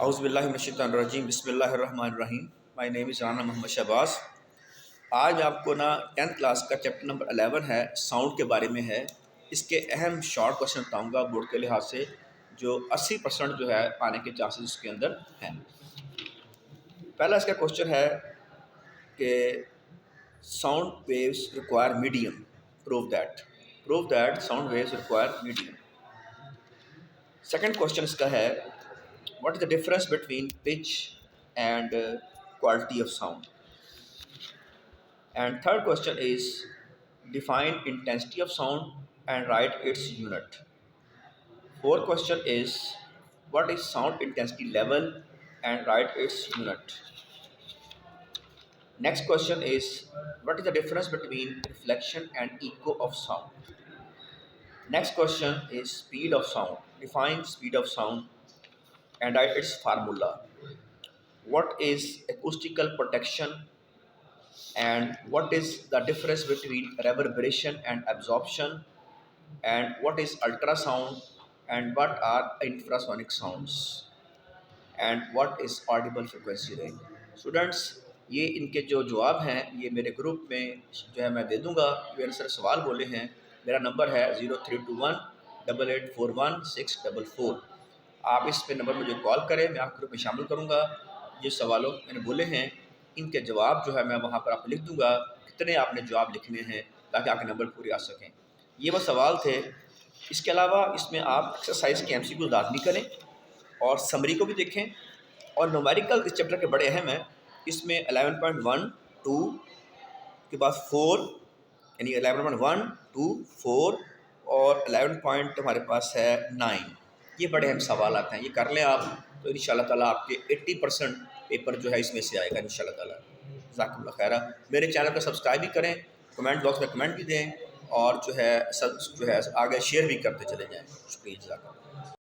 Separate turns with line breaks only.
औज़ुबिल्लाहिमिनश्शैतानिर्रजीम बिस्मिल्लाहिर्रहमानिर्रहीम। My name is Rana Mohammad Shahbaz. आज मैं आपको ना 10th क्लास का चैप्टर नंबर 11 है, साउंड के बारे में है। इसके अहम शॉर्ट क्वेश्चन बताऊंगा बोर्ड के लिहाज से, जो 80% जो है आने के चांसेस इसके अंदर हैं। पहला इसका क्वेश्चन है कि sound waves require medium, prove that sound waves require medium. Second question इसका है, what is the difference between pitch and quality of sound? And third question is, define intensity of sound and write its unit. Fourth question is, what is sound intensity level and write its unit. Next question is, what is the difference between reflection and echo of sound? Next question is speed of sound. Define speed of sound and write its formula. What is acoustical protection and what is the difference between reverberation and absorption, and what is ultrasound and what are infrasonic sounds, and what is audible frequency range. Students, ये इनके जो जवाब हैं ये मेरे group में जो है मैं दे दूंगा। मेरे सर सवाल बोले हैं, मेरा नंबर है 0321884164। आप इस पे नंबर मुझे कॉल करें, मैं आपके ग्रुप में शामिल करूंगा। जिस सवालों मैंने बोले हैं इनके जवाब जो है मैं वहाँ पर आपको लिख दूंगा, कितने आपने जवाब लिखने हैं ताकि आपके नंबर पूरे आ सकें। ये वो सवाल थे। इसके अलावा इसमें आप एक्सरसाइज के MCQ लाजमी करें और समरी को भी देखें, और न्यूमेरिकल इस चैप्टर के बड़े अहम हैं। इसमें 11.1 2 के बाद 4, यानी 11.1 2 4 और 11 पॉइंट हमारे पास है 9, ये बड़े अहम सवाल आते हैं। ये कर लें आप तो इंशाअल्लाह ताला आपके 80% पेपर जो है इसमें से आएगा इंशाअल्लाह ताला। जज़ाकुमुल्लाह खैरा। मेरे चैनल को सब्सक्राइब भी करें, कमेंट बॉक्स में कमेंट भी दें, और जो है सब जो है आगे शेयर भी करते चले जाएँ। शुक्रिया, जज़ाकल्लाह।